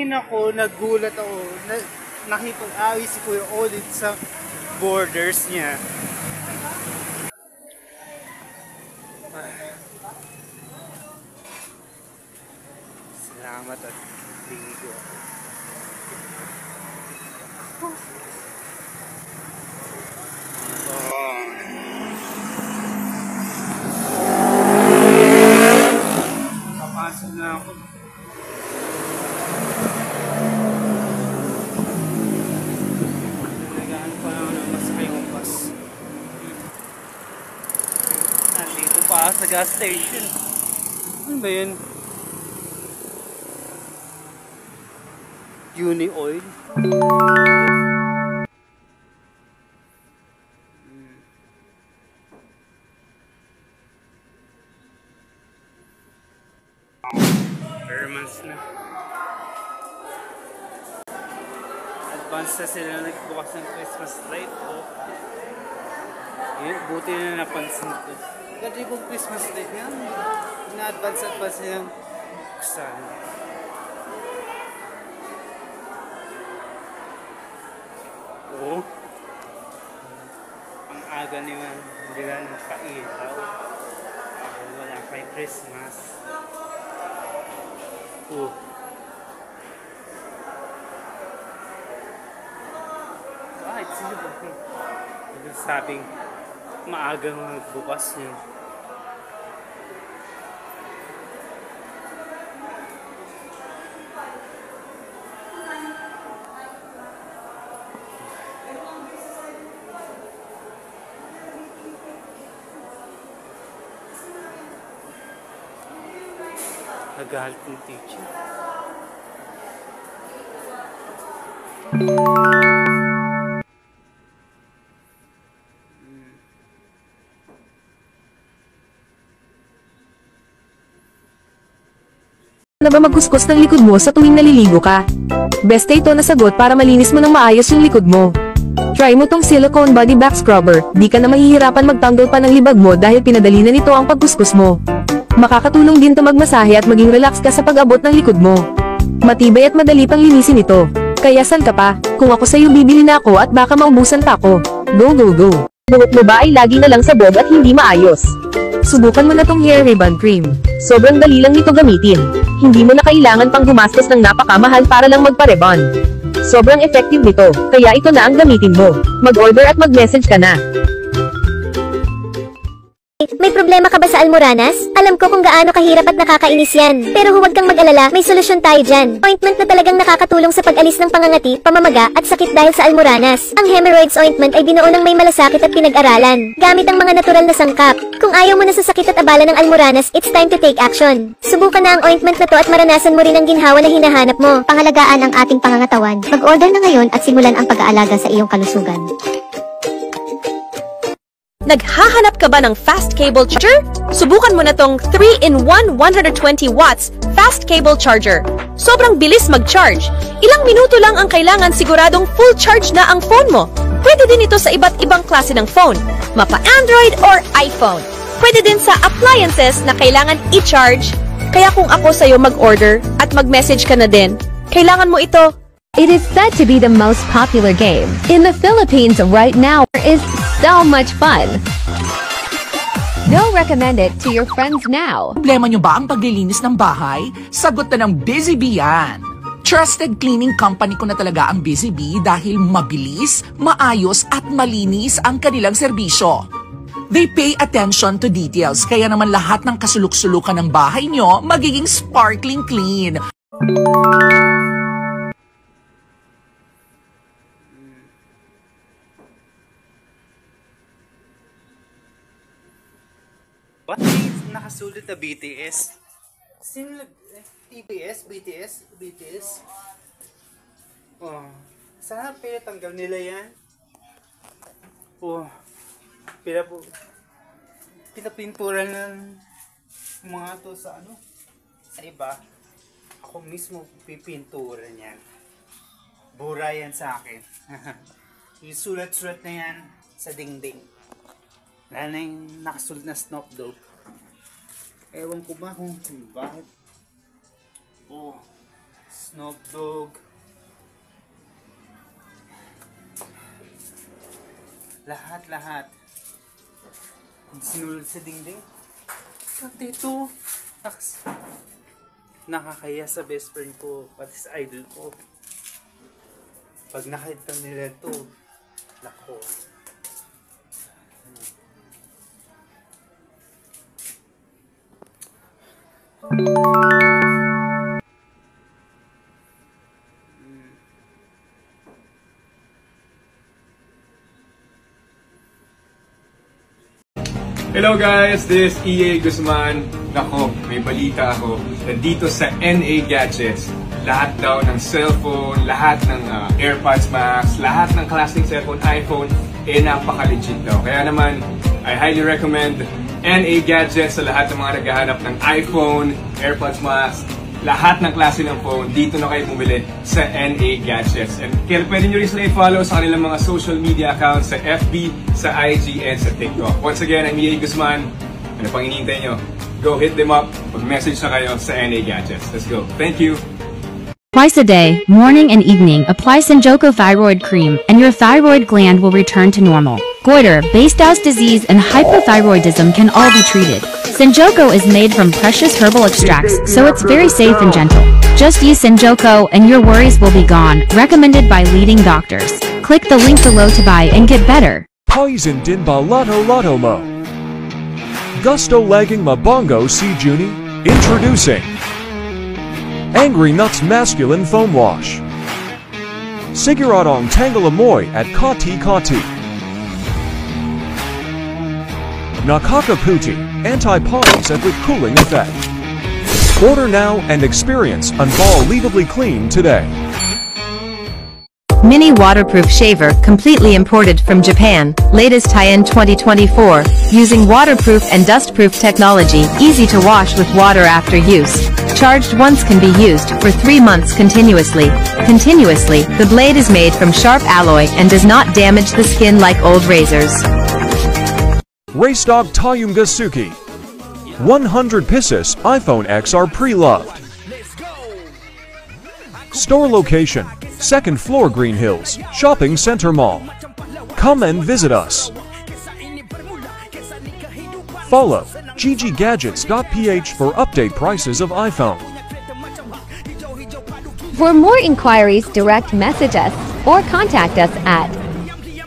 rin ako, nagulat ako, nakipag-away si Kuya Olit sa borders niya. Salamat at ligo. Papasok na ako. Nagahan pa lang ng masakay kong bus. Nandito pa sa gas station. Ano ba yun? Uni Oil. Months na. Advance na sila nagbukas ng Christmas light. Oh. Yun, buti na napansin ko. Ganda yung Christmas light nga. Na-advance nilang buksan. Oo. Ang aga nila nagpailaw. Wala kay Christmas. Oh. Bakit sila ba? Sabing maagang magbukas yun. Nagalit ng teacher. Na ba magkuskus ng likod mo sa tuwing naliligo ka? Beste ito na sagot para malinis mo ng maayos yung likod mo. Try mo tong silicone body back scrubber, di ka na mahihirapan magtanggol pa ng libag mo dahil pinadali na nito ang pagkuskus mo. Makakatulong din to magmasahe at maging relax ka sa pag-abot ng likod mo. Matibay at madali pang linisin ito. Kaya saan ka pa? Kung ako sa'yo bibili na ako at baka maubusan pa ako. Go go go! Buhok mo ba ay lagi na lang sabog at hindi maayos? Subukan mo na tong hair ribbon cream. Sobrang dali lang nito gamitin. Hindi mo na kailangan pang gumastos ng napakamahal para lang magpa-rebond. Sobrang effective nito, kaya ito na ang gamitin mo. Mag-order at mag-message ka na. May problema ka ba sa Almoranas? Alam ko kung gaano kahirap at nakakainis yan. Pero huwag kang mag-alala, may solusyon tayo dyan. Ointment na talagang nakakatulong sa pag-alis ng pangangati, pamamaga, at sakit dahil sa Almoranas. Ang Hemorrhoids Ointment ay binuo ng may malasakit at pinag-aralan, gamit ang mga natural na sangkap. Kung ayaw mo na sa sakit at abala ng Almoranas, it's time to take action. Subukan na ang ointment na to at maranasan mo rin ang ginhawa na hinahanap mo. Pangalagaan ang ating pangangatawan. Mag-order na ngayon at simulan ang pag-aalaga sa iyong kalusugan. Naghahanap ka ba ng fast cable charger? Subukan mo na tong 3-in-1 120 watts fast cable charger. Sobrang bilis mag-charge. Ilang minuto lang ang kailangan siguradong full charge na ang phone mo. Pwede din ito sa iba't ibang klase ng phone, mapa Android or iPhone. Pwede din sa appliances na kailangan i-charge. Kaya kung ako sa'yo mag-order at mag-message ka na din, kailangan mo ito. It is said to be the most popular game in the Philippines right now. Is so much fun. Go recommend it to your friends now. Problema nyo ba ang paglilinis ng bahay? Sagot na ng Busy Bee yan. Trusted cleaning company ko na talaga ang Busy Bee dahil mabilis, maayos at malinis ang kanilang serbisyo. They pay attention to details kaya naman lahat ng kasuluk-sulukan ng bahay nyo magiging sparkling clean. Ba't nakasulit na BTS? Sino TBS? BTS? BTS? Oh, sana pinatanggal nila yan. Oh, pinapinturan ng mga to sa ano? Sa iba. Ako mismo pipinturan yan. Bura yan sa akin. Yung sulat-sulat na yan sa dingding. Lalo na yung nakasulat na Snoop Dogg. Ewan ko ba kung bakit. Oh, Snoop Dogg. Lahat. Sinulod sa dingding. Pati ito. Nakakaya sa best friend ko, pati sa idol ko. Pag nakita nila ito, lako. Hello guys, this is EA Guzman. Nako, may balita ako. Nandito sa NA Gadgets, lahat daw ng cellphone, lahat ng AirPods Max, lahat ng klaseng cellphone, iPhone, napaka-legit daw. Kaya naman, I highly recommend NA Gadgets sa lahat ng mga naghahanap ng iPhone, AirPods Max, lahat ng klase ng phone, dito na kayo bumili sa NA Gadgets. And kaya pwede nyo rin sila i-follow sa kanilang mga social media accounts sa FB, sa IG, and sa TikTok. Once again, I'm EA Guzman. Ano pang hinihintay nyo? Go hit them up. Mag-message na kayo sa NA Gadgets. Let's go. Thank you. Twice a day, morning and evening, apply Senjoko Thyroid Cream and your thyroid gland will return to normal. Goiter, Base-Dows disease, and hypothyroidism can all be treated. Senjoko is made from precious herbal extracts, so it's very safe and gentle. Just use Senjoko and your worries will be gone, recommended by leading doctors. Click the link below to buy and get better. Poison din ba Lotto mo? Gusto laging mabongo si Juni? Introducing Angry Nuts Masculine Foam Wash. Siguradong Tangalamoy at Kati. Nakakaputi, anti-pawis and with cooling effect. Order now and experience unbelievably clean today. Mini waterproof shaver completely imported from Japan, latest tie-in 2024, using waterproof and dustproof technology, easy to wash with water after use. Charged once can be used for 3 months continuously. The blade is made from sharp alloy and does not damage the skin like old razors. Race Dog Tayumga Suki. 100 pieces iPhone X are pre-loved. Store location, 2nd floor Green Hills, Shopping Center Mall. Come and visit us. Follow gggadgets.ph for update prices of iPhone. For more inquiries, direct message us or contact us at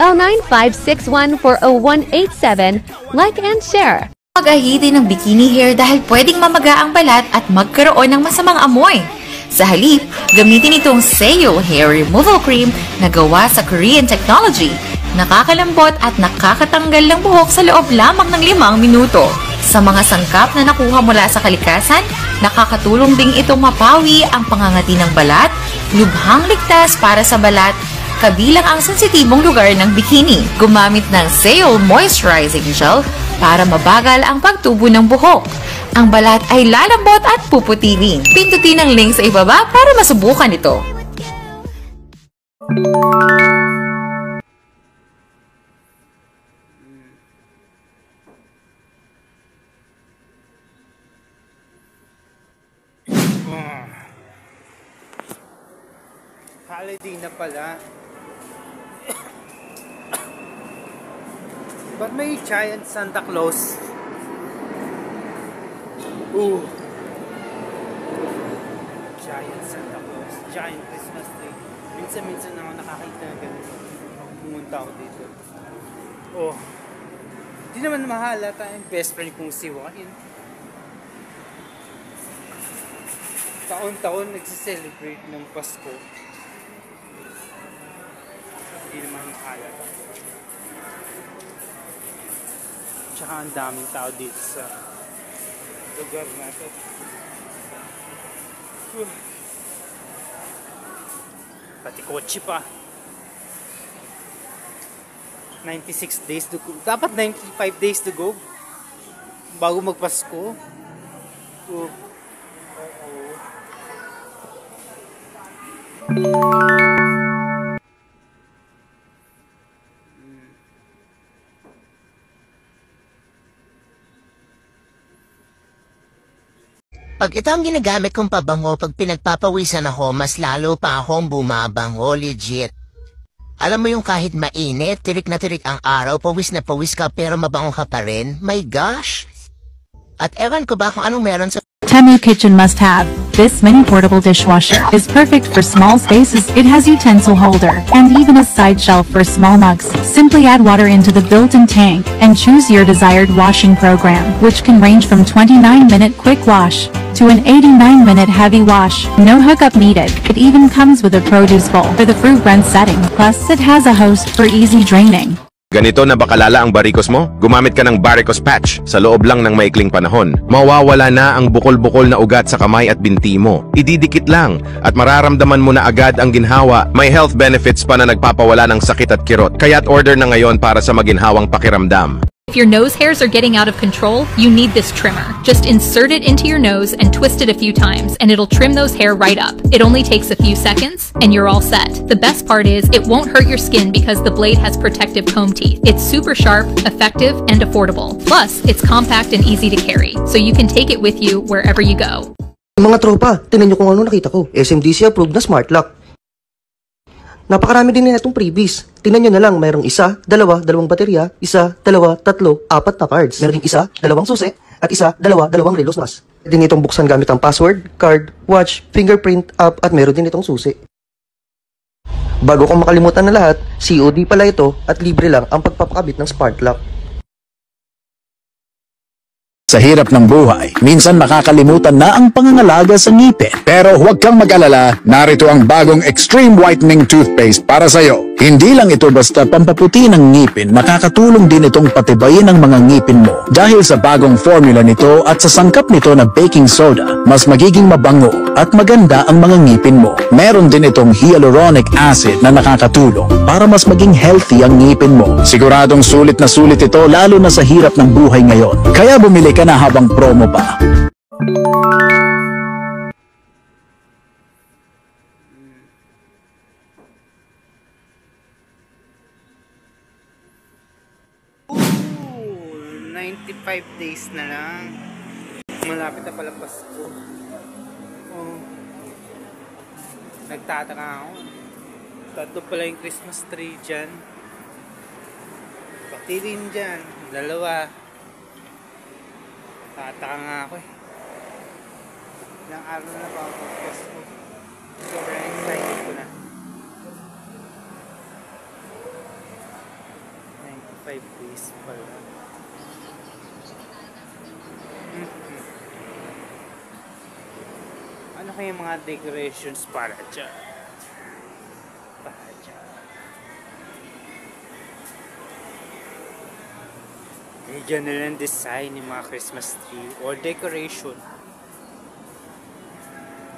09561-40187. Like and share. Mag-ahidi ng bikini hair dahil pwedeng mamaga ang balat at magkaroon ng masamang amoy. Sa halip, gamitin itong Seo Hair Removal Cream na gawa sa Korean technology. Nakakalambot at nakakatanggal ng buhok sa loob lamang ng 5 minuto. Sa mga sangkap na nakuha mula sa kalikasan, nakakatulong ding itong mapawi ang pangangati ng balat, lubhang ligtas para sa balat, kabilang ang sensitibong lugar ng bikini. Gumamit ng Seo Moisturizing Gel para mabagal ang pagtubo ng buhok. Ang balat ay lalambot at puputirin. Pindutin ang link sa ibaba para masubukan ito. Holiday na pala. Ba't may giant Santa Claus? Giant Santa Claus, giant Christmas tree. Minsan ako nakakita ng ganito. Pumunta ako dito. Di naman mahalata yung best friend kong si Joaquin. Taon-taon nagsiselebrate ng Pasko. Di naman mahalata. Tsaka ang daming tao dito sa lugar natin. Pati kotse pa. 96 days to go. Dapat 95 days to go bago magpasko. Pag ito ang ginagamit kong pabango pag pinagpapawisan ako, mas lalo pa akong bumabango, legit. Alam mo yung kahit mainit, tirik na tirik ang araw, pawis na pawis ka pero mabango ka pa rin? My gosh! At ewan ko ba kung anong meron sa Temu Kitchen must have. This mini portable dishwasher is perfect for small spaces. It has utensil holder and even a side shelf for small mugs. Simply add water into the built-in tank and choose your desired washing program, which can range from 29-minute quick wash to an 89-minute heavy wash. No hookup needed. It even comes with a produce bowl for the fruit blend setting. Plus, it has a hose for easy draining. Ganito na ba kalala ang barikos mo? Gumamit ka ng Baricos Patch sa loob lang ng maikling panahon. Mawawala na ang bukol-bukol na ugat sa kamay at binti mo. Ididikit lang at mararamdaman mo na agad ang ginhawa. May health benefits pa na nagpapawala ng sakit at kirot. Kaya't order na ngayon para sa maginhawang pakiramdam. If your nose hairs are getting out of control, you need this trimmer. Just insert it into your nose and twist it a few times, and it'll trim those hair right up. It only takes a few seconds, and you're all set. The best part is, it won't hurt your skin because the blade has protective comb teeth. It's super sharp, effective, and affordable. Plus, it's compact and easy to carry, so you can take it with you wherever you go. Mga tropa, tinan nyo kung ano nakita ko. SMDC approved na smart lock. Napakarami din na itong freebies. Tingnan nyo na lang, mayroong isa, dalawa, dalawang baterya, isa, dalawa, tatlo, apat na cards. Meron din isa, dalawang susi, at isa, dalawa, dalawang relos mas. Pwede din itong buksan gamit ang password, card, watch, fingerprint, app, at meron din itong susi. Bago kong makalimutan na lahat, COD pala ito at libre lang ang pagpapakabit ng smart lock. Sa hirap ng buhay, minsan makakalimutan na ang pangangalaga sa ngipin. Pero huwag kang mag-alala, narito ang bagong Extreme Whitening Toothpaste para sa'yo. Hindi lang ito basta pampaputi ng ngipin, makakatulong din itong patibayin ang mga ngipin mo. Dahil sa bagong formula nito at sa sangkap nito na baking soda, mas magiging mabango at maganda ang mga ngipin mo. Meron din itong hyaluronic acid na nakakatulong para mas maging healthy ang ngipin mo. Siguradong sulit na sulit ito lalo na sa hirap ng buhay ngayon. Kaya bumili ka na habang promo pa. Ooh, 95 days na lang. Malapit na pala Pasko. Oh. Nagtataka ako. Tatlo pala yung Christmas tree dyan. Pati rin dyan. Dalawa. Tataka nga ako eh. Ilang araw na ba ako Pasko? Sobrang excited ko na. 95 days pala. Ano kaya mga decorations para dyan? Para dyan. May general design ng mga Christmas tree or decoration.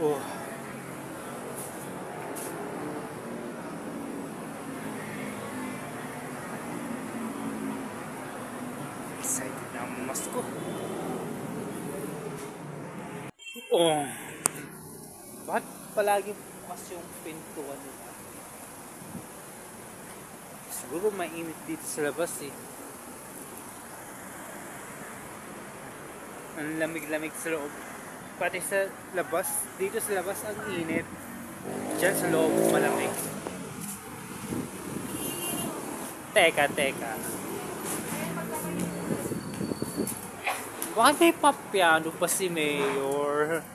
Oh. Excited na ang Pasko. Oh. Bakit palagi mas yung pintuan nila? Siguro mainit dito sa labas eh. Ang lamig-lamig sa loob. Pati sa labas, dito sa labas ang init. Diyan sa loob malamig. Teka. Bakit may papiano pa si Mayor?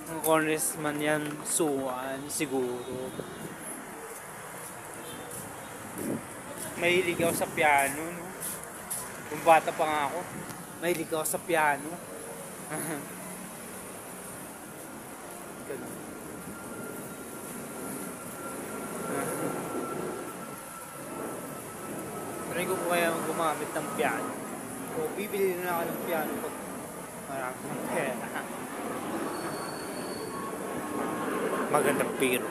Ang congressman yan, Suan, siguro. Mahilig ako sa piano, no? Kung bata pa nga ako, mahilig ako sa piano. Ganun. Try ko po kaya gumamit ng piano. O bibili na ako ng piano pag marami ng pera. Magandang piro.